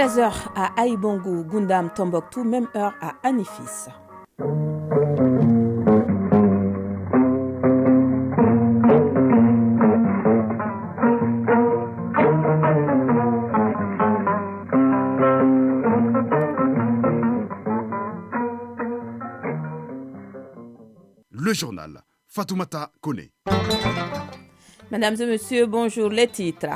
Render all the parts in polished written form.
13h à Aïbongo, Gundam, Tombouctou, même heure à Anifis. Le journal, Fatoumata Kone. Mesdames et messieurs, bonjour, les titres.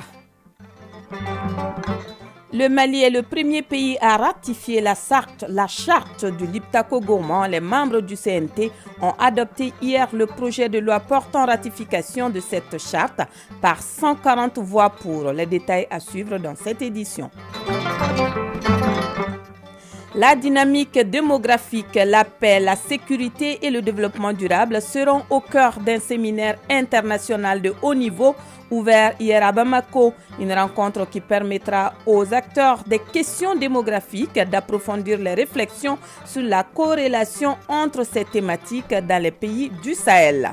Le Mali est le premier pays à ratifier la charte du Liptako Gourmand. Les membres du CNT ont adopté hier le projet de loi portant ratification de cette charte par 140 voix pour. Les détails à suivre dans cette édition. La dynamique démographique, la paix, la sécurité et le développement durable seront au cœur d'un séminaire international de haut niveau ouvert hier à Bamako. Une rencontre qui permettra aux acteurs des questions démographiques d'approfondir les réflexions sur la corrélation entre ces thématiques dans les pays du Sahel.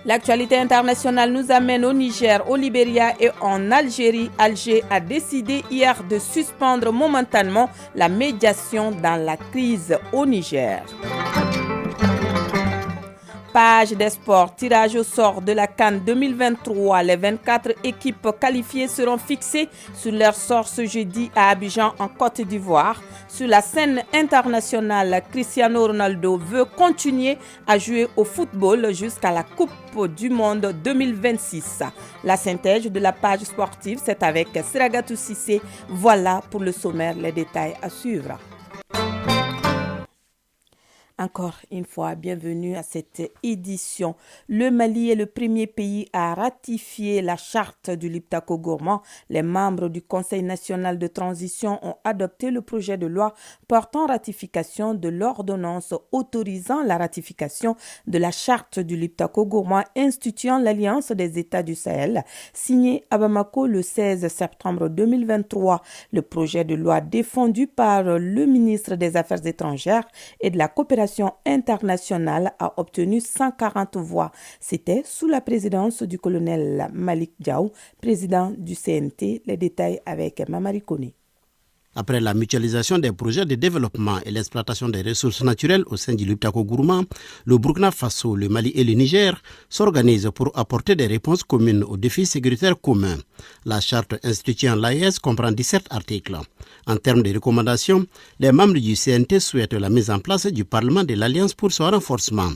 L'actualité internationale nous amène au Niger, au Libéria et en Algérie. Alger a décidé hier de suspendre momentanément la médiation dans la crise au Niger. Page des sports, tirage au sort de la CAN 2023. Les 24 équipes qualifiées seront fixées sur leur sort ce jeudi à Abidjan en Côte d'Ivoire. Sur la scène internationale, Cristiano Ronaldo veut continuer à jouer au football jusqu'à la Coupe du Monde 2026. La synthèse de la page sportive, c'est avec Siragatou Sissé. Voilà pour le sommaire, les détails à suivre. Encore une fois, bienvenue à cette édition. Le Mali est le premier pays à ratifier la charte du Liptako Gourmand. Les membres du Conseil national de transition ont adopté le projet de loi portant ratification de l'ordonnance autorisant la ratification de la charte du Liptako Gourmand instituant l'Alliance des États du Sahel, signé à Bamako le 16 septembre 2023. Le projet de loi défendu par le ministre des Affaires étrangères et de la coopération internationale a obtenu 140 voix. C'était sous la présidence du colonel Malik Diaw, président du CNT. Les détails avec Mamari Kone. Après la mutualisation des projets de développement et l'exploitation des ressources naturelles au sein du Liptako Gourmand, le Burkina Faso, le Mali et le Niger s'organisent pour apporter des réponses communes aux défis sécuritaires communs. La charte instituant l'AES comprend 17 articles. En termes de recommandations, les membres du CNT souhaitent la mise en place du Parlement de l'Alliance pour son renforcement.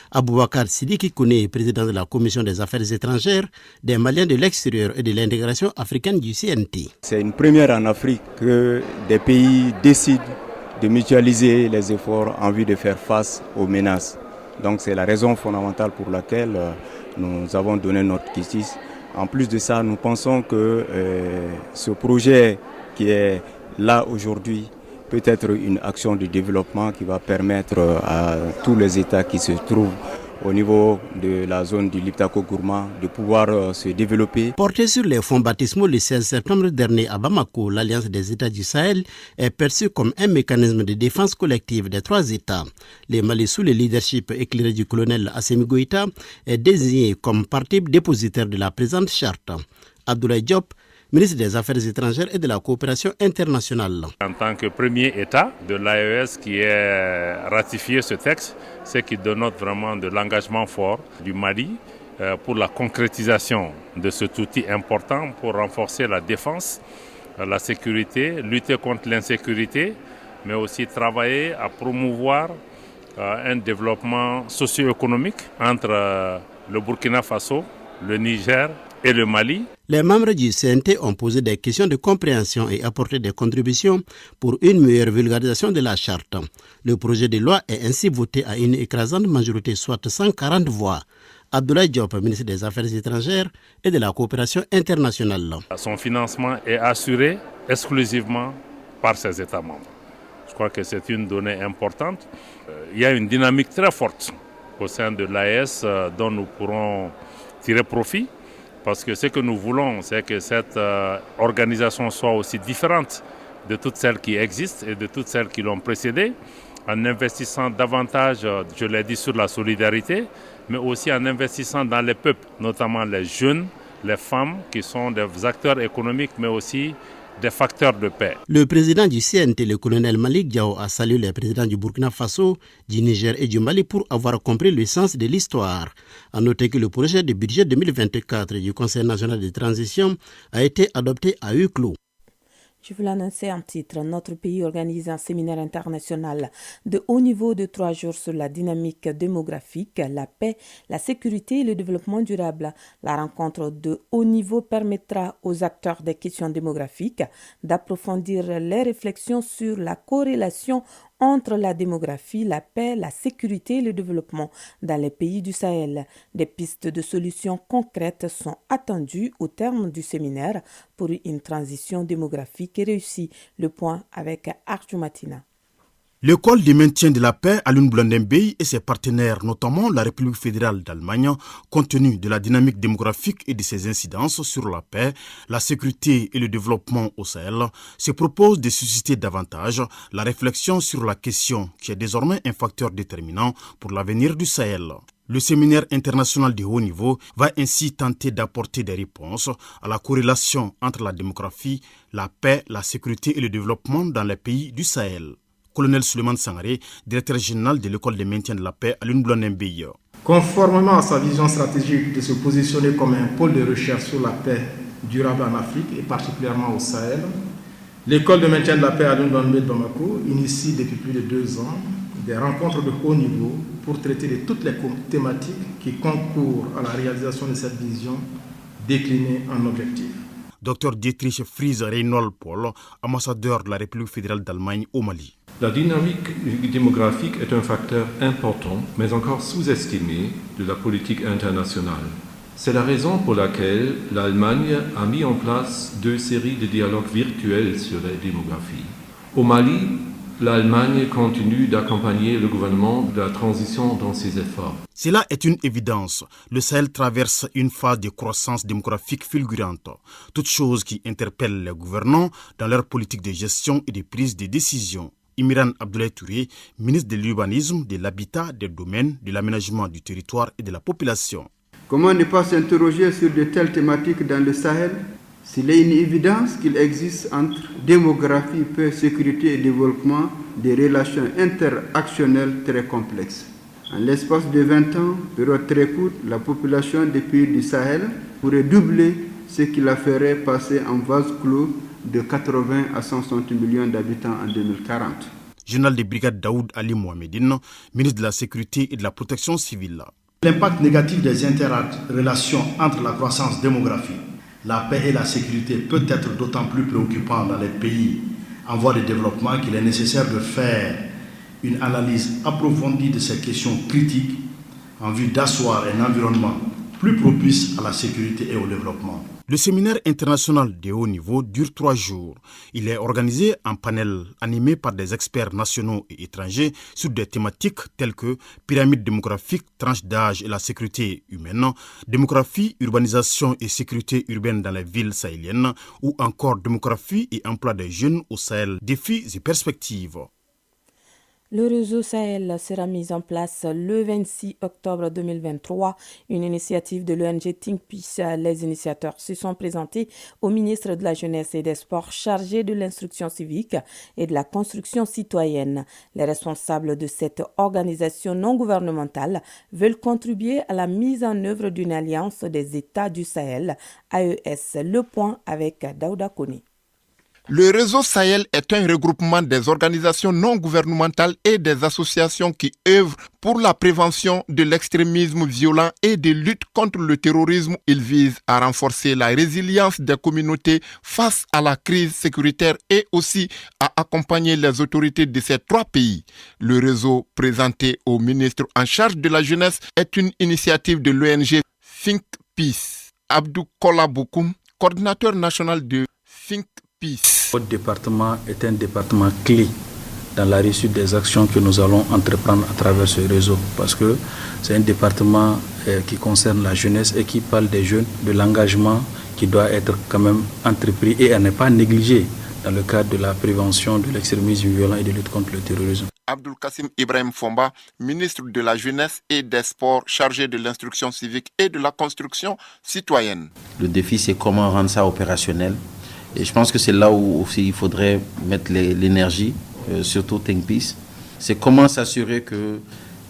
Aboubakar Sidiki Kone, président de la Commission des Affaires étrangères, des Maliens de l'extérieur et de l'intégration africaine du CNT. C'est une première en Afrique que des pays décident de mutualiser les efforts en vue de faire face aux menaces. Donc c'est la raison fondamentale pour laquelle nous avons donné notre quitus. En plus de ça, nous pensons que ce projet qui est là aujourd'hui peut être une action de développement qui va permettre à tous les États qui se trouvent au niveau de la zone du Liptako Gourmand de pouvoir se développer. Porté sur les fonds baptismaux le 16 septembre dernier à Bamako, l'Alliance des États du Sahel est perçue comme un mécanisme de défense collective des 3 États. Le Mali, sous le leadership éclairé du colonel Assimi Goïta, est désigné comme partie dépositaire de la présente charte. Abdoulaye Diop, ministre des Affaires étrangères et de la coopération internationale. En tant que premier État de l'AES qui a ratifié ce texte, c'est qui dénote vraiment de l'engagement fort du Mali pour la concrétisation de cet outil important pour renforcer la défense, la sécurité, lutter contre l'insécurité, mais aussi travailler à promouvoir un développement socio-économique entre le Burkina Faso, le Niger et le Mali. Les membres du CNT ont posé des questions de compréhension et apporté des contributions pour une meilleure vulgarisation de la charte. Le projet de loi est ainsi voté à une écrasante majorité, soit 140 voix. Abdoulaye Diop, ministre des Affaires étrangères et de la coopération internationale. Son financement est assuré exclusivement par ses États membres. Je crois que c'est une donnée importante. Il y a une dynamique très forte au sein de l'AES dont nous pourrons tirer profit. Parce que ce que nous voulons, c'est que cette organisation soit aussi différente de toutes celles qui existent et de toutes celles qui l'ont précédée, en investissant davantage, je l'ai dit, sur la solidarité, mais aussi en investissant dans les peuples, notamment les jeunes, les femmes qui sont des acteurs économiques mais aussi des facteurs de paix. Le président du CNT, le colonel Malik Diao, a salué les présidents du Burkina Faso, du Niger et du Mali pour avoir compris le sens de l'histoire. A noter que le projet de budget 2024 du Conseil national de transition a été adopté à huis clos. Je vous l'annonçais en titre, notre pays organise un séminaire international de haut niveau de 3 jours sur la dynamique démographique, la paix, la sécurité et le développement durable. La rencontre de haut niveau permettra aux acteurs des questions démographiques d'approfondir les réflexions sur la corrélation entre la démographie, la paix, la sécurité et le développement dans les pays du Sahel. Des pistes de solutions concrètes sont attendues au terme du séminaire pour une transition démographique réussie. Le point avec Arthur Matina. L'école de maintien de la paix à Blondembey et ses partenaires, notamment la République fédérale d'Allemagne, compte tenu de la dynamique démographique et de ses incidences sur la paix, la sécurité et le développement au Sahel, se propose de susciter davantage la réflexion sur la question qui est désormais un facteur déterminant pour l'avenir du Sahel. Le séminaire international de haut niveau va ainsi tenter d'apporter des réponses à la corrélation entre la démographie, la paix, la sécurité et le développement dans les pays du Sahel. Colonel Suleiman Sangaré, directeur général de l'école de maintien de la paix à Blondembey. Conformément à sa vision stratégique de se positionner comme un pôle de recherche sur la paix durable en Afrique et particulièrement au Sahel, l'école de maintien de la paix à Blondembey de Bamako initie depuis plus de 2 ans des rencontres de haut niveau pour traiter de toutes les thématiques qui concourent à la réalisation de cette vision déclinée en objectifs. Dr Dietrich Fries Reynold Paul, ambassadeur de la République fédérale d'Allemagne au Mali. La dynamique démographique est un facteur important, mais encore sous-estimé de la politique internationale. C'est la raison pour laquelle l'Allemagne a mis en place 2 séries de dialogues virtuels sur la démographie. Au Mali, l'Allemagne continue d'accompagner le gouvernement de la transition dans ses efforts. Cela est une évidence. Le Sahel traverse une phase de croissance démographique fulgurante, toute chose qui interpelle les gouvernants dans leur politique de gestion et de prise de décision. Imiran Abdoulaye Touré, ministre de l'Urbanisme, de l'Habitat, des Domaines, de l'Aménagement du territoire et de la population. Comment ne pas s'interroger sur de telles thématiques dans le Sahel ? S'il est une évidence qu'il existe entre démographie, paix, sécurité et développement des relations interactionnelles très complexes. En l'espace de 20 ans, période très courte, la population des pays du Sahel pourrait doubler, ce qui la ferait passer en vase clos de 80 à 160 millions d'habitants en 2040. Général de brigade Daoud Ali Mohamedine, ministre de la Sécurité et de la Protection civile. L'impact négatif des interrelations entre la croissance démographique, la paix et la sécurité peut être d'autant plus préoccupant dans les pays en voie de développement qu'il est nécessaire de faire une analyse approfondie de ces questions critiques en vue d'asseoir un environnement plus propice à la sécurité et au développement. Le séminaire international de haut niveau dure 3 jours. Il est organisé en panel animé par des experts nationaux et étrangers sur des thématiques telles que pyramide démographique, tranche d'âge et la sécurité humaine, démographie, urbanisation et sécurité urbaine dans les villes sahéliennes ou encore démographie et emploi des jeunes au Sahel, défis et perspectives. Le réseau Sahel sera mis en place le 26 octobre 2023, une initiative de l'ONG Think Peace. Les initiateurs se sont présentés au ministre de la Jeunesse et des Sports chargé de l'instruction civique et de la construction citoyenne. Les responsables de cette organisation non gouvernementale veulent contribuer à la mise en œuvre d'une alliance des États du Sahel, AES. Le point avec Daouda Kone. Le réseau Sahel est un regroupement des organisations non gouvernementales et des associations qui œuvrent pour la prévention de l'extrémisme violent et de lutte contre le terrorisme. Il vise à renforcer la résilience des communautés face à la crise sécuritaire et aussi à accompagner les autorités de ces 3 pays. Le réseau présenté au ministre en charge de la jeunesse est une initiative de l'ONG Think Peace. Abdou Kola Bokoum, coordinateur national de Think Peace. Votre département est un département clé dans la réussite des actions que nous allons entreprendre à travers ce réseau, parce que c'est un département qui concerne la jeunesse et qui parle des jeunes, de l'engagement qui doit être quand même entrepris et à ne pas négliger dans le cadre de la prévention de l'extrémisme violent et de lutte contre le terrorisme. Abdul Kassim Ibrahim Fomba, ministre de la Jeunesse et des Sports, chargé de l'instruction civique et de la construction citoyenne. Le défi, c'est comment rendre ça opérationnel. Et je pense que c'est là où aussi il faudrait mettre l'énergie, surtout Think Peace. C'est comment s'assurer que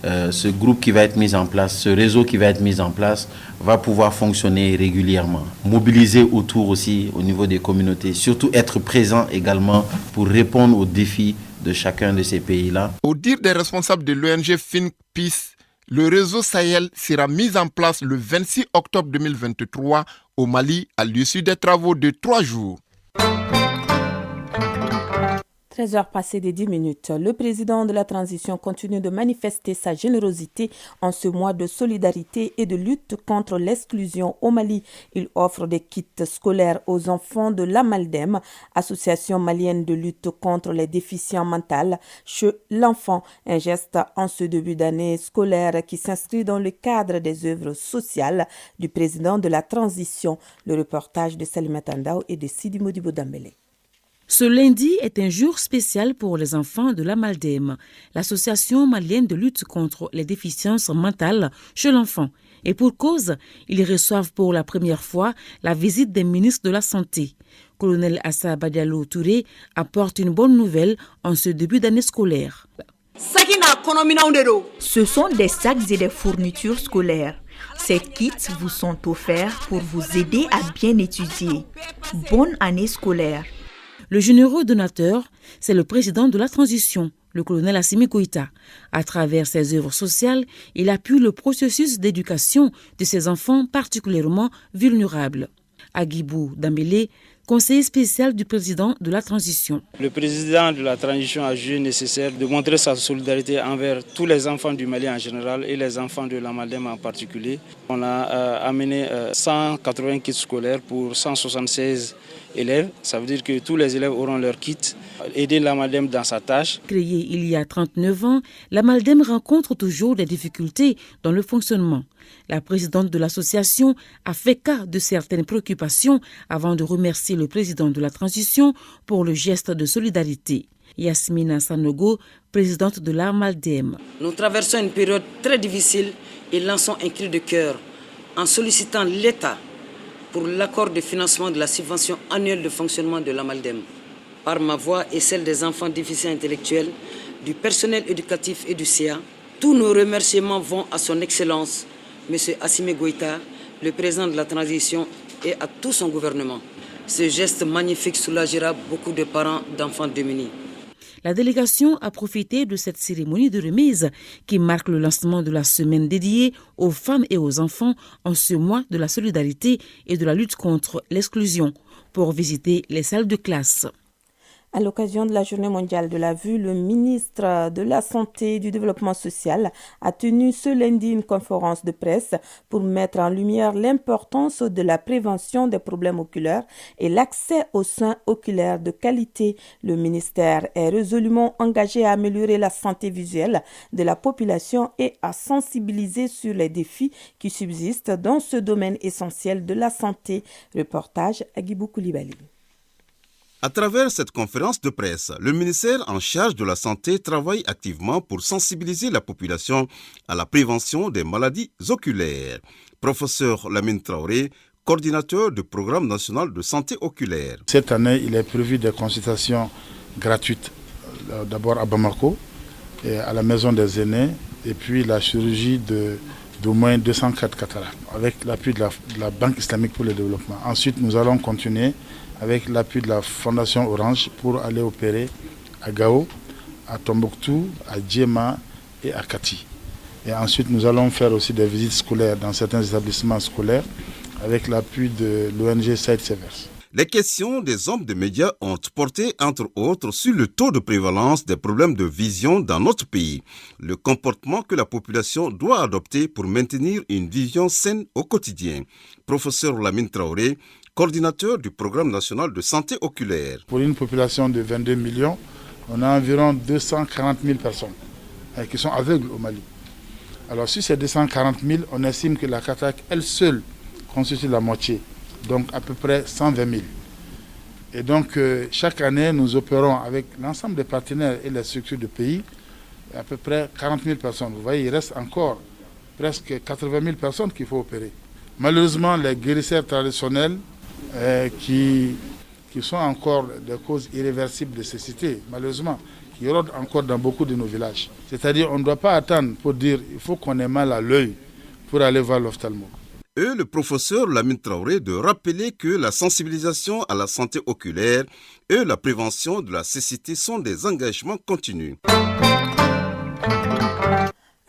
ce groupe qui va être mis en place, ce réseau qui va être mis en place, va pouvoir fonctionner régulièrement. Mobiliser autour aussi au niveau des communautés, surtout être présent également pour répondre aux défis de chacun de ces pays-là. Au dire des responsables de l'ONG Think Peace, le réseau Sahel sera mis en place le 26 octobre 2023 au Mali à l'issue des travaux de 3 jours. 13h passées des 10 minutes. Le président de la transition continue de manifester sa générosité en ce mois de solidarité et de lutte contre l'exclusion au Mali. Il offre des kits scolaires aux enfants de l'Amaldem, association malienne de lutte contre les déficients mentaux chez l'enfant. Un geste en ce début d'année scolaire qui s'inscrit dans le cadre des œuvres sociales du président de la transition. Le reportage de Salimata Ndao et de Sidi Modibo Dambélé. Ce lundi est un jour spécial pour les enfants de l'Amaldem, l'association malienne de lutte contre les déficiences mentales chez l'enfant. Et pour cause, ils reçoivent pour la première fois la visite des ministres de la Santé. Colonel Assa Badialo Touré apporte une bonne nouvelle en ce début d'année scolaire. Ce sont des sacs et des fournitures scolaires. Ces kits vous sont offerts pour vous aider à bien étudier. Bonne année scolaire. Le généreux donateur, c'est le président de la transition, le colonel Assimi Goïta. À travers ses œuvres sociales, il appuie le processus d'éducation de ces enfants particulièrement vulnérables. Agibou Dambélé, conseiller spécial du président de la transition. Le président de la transition a jugé nécessaire de montrer sa solidarité envers tous les enfants du Mali en général et les enfants de l'Amaldem en particulier. On a amené 180 kits scolaires pour 176 élèves. Ça veut dire que tous les élèves auront leur kit. Aider l'Amaldem dans sa tâche. Créée il y a 39 ans, l'Amaldem rencontre toujours des difficultés dans le fonctionnement. La présidente de l'association a fait cas de certaines préoccupations avant de remercier le président de la transition pour le geste de solidarité. Yasmina Sanogo, présidente de l'Amaldem. Nous traversons une période très difficile et lançons un cri de cœur en sollicitant l'État pour l'accord de financement de la subvention annuelle de fonctionnement de l'Amaldem. Par ma voix et celle des enfants déficients intellectuels, du personnel éducatif et du CA, tous nos remerciements vont à son Excellence, M. Assimi Goïta, le président de la transition, et à tout son gouvernement. Ce geste magnifique soulagera beaucoup de parents d'enfants démunis. La délégation a profité de cette cérémonie de remise qui marque le lancement de la semaine dédiée aux femmes et aux enfants en ce mois de la solidarité et de la lutte contre l'exclusion pour visiter les salles de classe. À l'occasion de la Journée mondiale de la vue, le ministre de la Santé et du Développement social a tenu ce lundi une conférence de presse pour mettre en lumière l'importance de la prévention des problèmes oculaires et l'accès aux soins oculaires de qualité. Le ministère est résolument engagé à améliorer la santé visuelle de la population et à sensibiliser sur les défis qui subsistent dans ce domaine essentiel de la santé. Reportage Agibou Koulibaly. À travers cette conférence de presse, le ministère en charge de la santé travaille activement pour sensibiliser la population à la prévention des maladies oculaires. Professeur Lamine Traoré, coordinateur du programme national de santé oculaire. Cette année, il est prévu des consultations gratuites, d'abord à Bamako, et à la maison des aînés, et puis la chirurgie d'au moins 204 cataractes, avec l'appui de la Banque islamique pour le développement. Ensuite, nous allons continuer avec l'appui de la Fondation Orange pour aller opérer à Gao, à Tombouctou, à Djema et à Kati. Et ensuite, nous allons faire aussi des visites scolaires dans certains établissements scolaires avec l'appui de l'ONG Saïd Severs. Les questions des hommes de médias ont porté, entre autres, sur le taux de prévalence des problèmes de vision dans notre pays, le comportement que la population doit adopter pour maintenir une vision saine au quotidien. Professeur Lamine Traoré, coordinateur du programme national de santé oculaire. Pour une population de 22 millions, on a environ 240 000 personnes qui sont aveugles au Mali. Alors sur ces 240 000, on estime que la cataracte, elle seule, constitue la moitié, donc à peu près 120 000. Et donc chaque année, nous opérons avec l'ensemble des partenaires et les structures du pays à peu près 40 000 personnes. Vous voyez, il reste encore presque 80 000 personnes qu'il faut opérer. Malheureusement, les guérisseurs traditionnels qui sont encore des causes irréversibles de cécité, malheureusement, qui rôdent encore dans beaucoup de nos villages. C'est-à-dire qu'on ne doit pas attendre pour dire il faut qu'on ait mal à l'œil pour aller voir l'ophtalmo. Et le professeur Lamine Traoré de rappeler que la sensibilisation à la santé oculaire et la prévention de la cécité sont des engagements continus.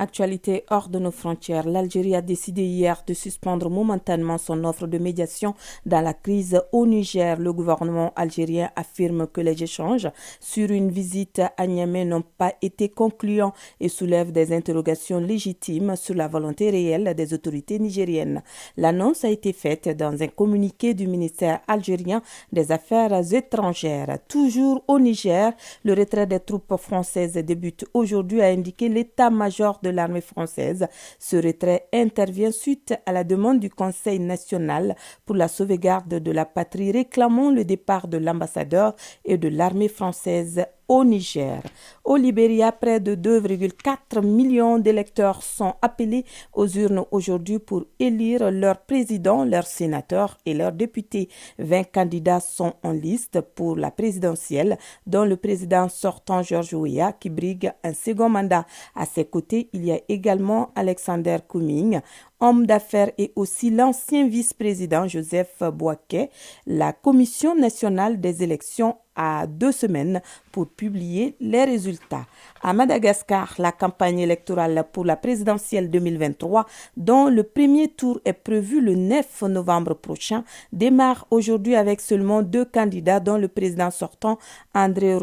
Actualité hors de nos frontières, l'Algérie a décidé hier de suspendre momentanément son offre de médiation dans la crise au Niger. Le gouvernement algérien affirme que les échanges sur une visite à Niamey n'ont pas été concluants et soulève des interrogations légitimes sur la volonté réelle des autorités nigériennes. L'annonce a été faite dans un communiqué du ministère algérien des Affaires étrangères. Toujours au Niger, le retrait des troupes françaises débute aujourd'hui, a indiqué l'état-major de l'armée française. Ce retrait intervient suite à la demande du Conseil national pour la sauvegarde de la patrie réclamant le départ de l'ambassadeur et de l'armée française au Niger. Au Libéria, près de 2,4 millions d'électeurs sont appelés aux urnes aujourd'hui pour élire leur président, leurs sénateurs et leurs députés. 20 candidats sont en liste pour la présidentielle, dont le président sortant Georges Weah qui brigue un second mandat. À ses côtés, il y a également Alexander Kouming, homme d'affaires et aussi l'ancien vice-président Joseph Boaké. La Commission nationale des élections a 2 semaines pour publier les résultats. À Madagascar, la campagne électorale pour la présidentielle 2023, dont le premier tour est prévu le 9 novembre prochain, démarre aujourd'hui avec seulement 2 candidats, dont le président sortant André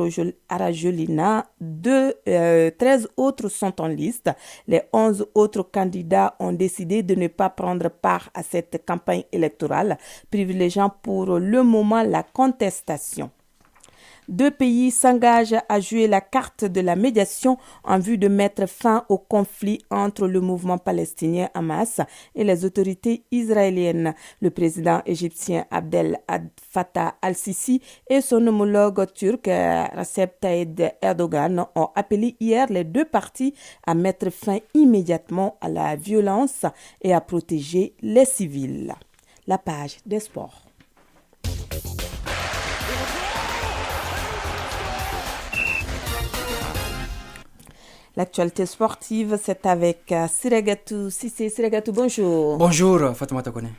Rajoelina. 13 autres sont en liste. Les 11 autres candidats ont décidé de ne pas prendre part à cette campagne électorale, privilégiant pour le moment la contestation. 2 pays s'engagent à jouer la carte de la médiation en vue de mettre fin au conflit entre le mouvement palestinien Hamas et les autorités israéliennes. Le président égyptien Abdel Fattah al-Sisi et son homologue turc Recep Tayyip Erdogan ont appelé hier les 2 parties à mettre fin immédiatement à la violence et à protéger les civils. La page des sports. L'actualité sportive, c'est avec Siragatou Sissé. Siragatou, bonjour. Bonjour, Fatoumata Kone.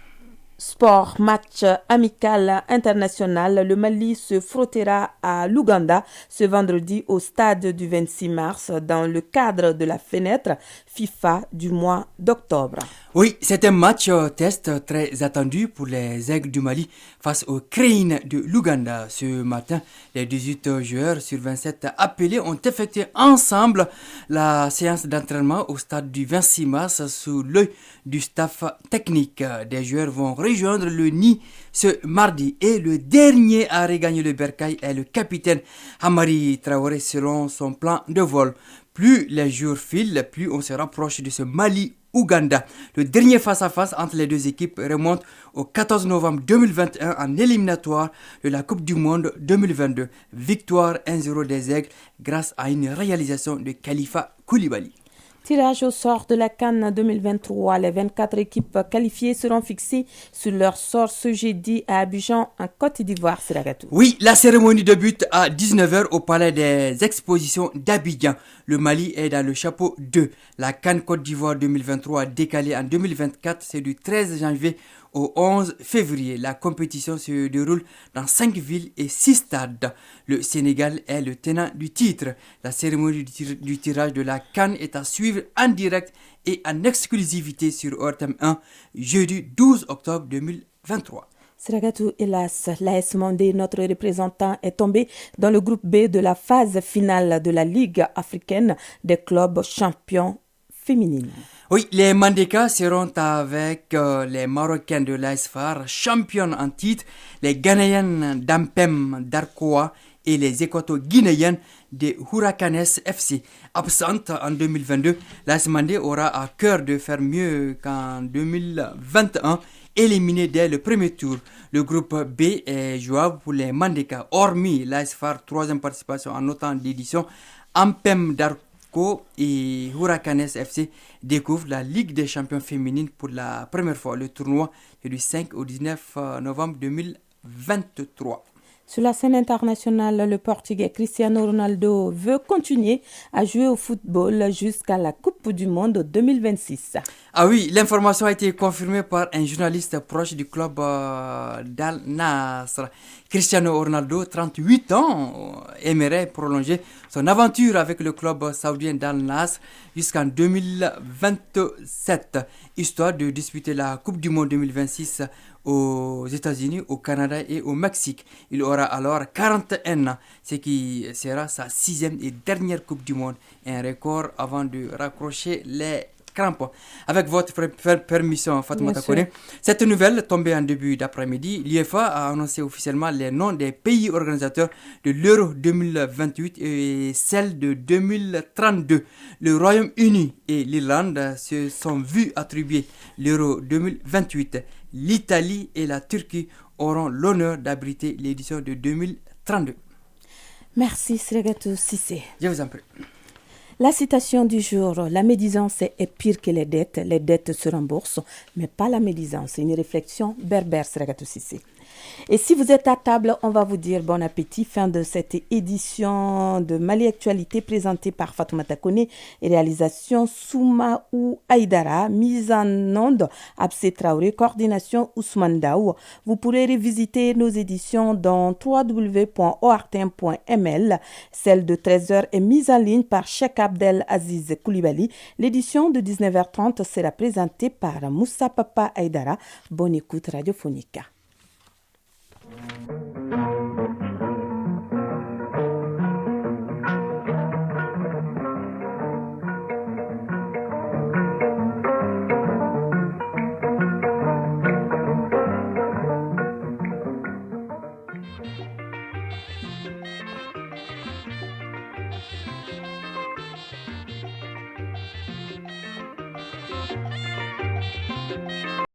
Sport, match amical international. Le Mali se frottera à l'Ouganda ce vendredi au stade du 26 mars dans le cadre de la fenêtre FIFA du mois d'octobre. Oui, c'est un match test très attendu pour les Aigles du Mali face aux Cranes de l'Ouganda. Ce matin, les 18 joueurs sur 27 appelés ont effectué ensemble la séance d'entraînement au stade du 26 mars sous l'œil du staff technique. Des joueurs vont rejoindre le nid ce mardi et le dernier à regagner le bercail est le capitaine Hamari Traoré selon son plan de vol. Plus les jours filent, plus on se rapproche de ce Mali-Ouganda. Le dernier face-à-face entre les 2 équipes remonte au 14 novembre 2021 en éliminatoire de la Coupe du Monde 2022. Victoire 1-0 des Aigles grâce à une réalisation de Khalifa Koulibaly. Tirage au sort de la CAN 2023. Les 24 équipes qualifiées seront fixées sur leur sort ce jeudi à Abidjan, en Côte d'Ivoire. Siragatou. Oui, la cérémonie débute à 19h au Palais des Expositions d'Abidjan. Le Mali est dans le chapeau 2. La CAN Côte d'Ivoire 2023 décalée en 2024, c'est du 13 janvier au 11 février. La compétition se déroule dans 5 villes et 6 stades. Le Sénégal est le tenant du titre. La cérémonie du tirage de la CAN est à suivre en direct et en exclusivité sur ORTM 1, jeudi 12 octobre 2023. Siragatou, hélas, l'AS Mandé, notre représentant, est tombé dans le groupe B de la phase finale de la Ligue africaine des clubs champions féminines. Oui, les Mandékas seront avec les Marocains de l'AS FAR, championnes en titre, les Ghanéennes d'Ampem d'Arkoa et les Équato-Guinéennes de Huracanes FC. Absente en 2022, l'AS Mandé aura à cœur de faire mieux qu'en 2021, éliminé dès le premier tour. Le groupe B est jouable pour les Mandékas, hormis l'AS FAR, 3e participation en autant d'éditions, Ampem d'Arkoa Jalisco et Huracanes FC découvrent la Ligue des champions féminines pour la première fois. Le tournoi est du 5 au 19 novembre 2023. Sur la scène internationale, le Portugais Cristiano Ronaldo veut continuer à jouer au football jusqu'à la Coupe du Monde 2026. Ah oui, l'information a été confirmée par un journaliste proche du club d'Al Nassr. Cristiano Ronaldo, 38 ans, aimerait prolonger son aventure avec le club saoudien d'Al Nassr jusqu'en 2027, histoire de disputer la Coupe du Monde 2026 aux États-Unis, au Canada et au Mexique. Il aura alors 41 ans, ce qui sera sa 6e et dernière Coupe du Monde, un record avant de raccrocher les crampes. Avec votre permission, Fatoumata Koné, cette nouvelle tombée en début d'après-midi, l'UEFA a annoncé officiellement les noms des pays organisateurs de l'Euro 2028 et celle de 2032. Le Royaume-Uni et l'Irlande se sont vus attribuer l'Euro 2028. L'Italie et la Turquie auront l'honneur d'abriter l'édition de 2032. Merci Sregatou Cissé. Je vous en prie. La citation du jour, la médisance est pire que les dettes se remboursent, mais pas la médisance. Une réflexion berbère, Sregatou Cissé. Et si vous êtes à table, on va vous dire bon appétit. Fin de cette édition de Mali Actualité présentée par Fatoumata Koné et réalisation Soumaou Aïdara, mise en onde Abse Traoré, coordination Ousmane Daou. Vous pourrez revisiter nos éditions dans www.ortm.ml. Celle de 13h est mise en ligne par Cheikh Abdel Aziz Koulibaly. L'édition de 19h30 sera présentée par Moussa Papa Aïdara. Bonne écoute radiophonique.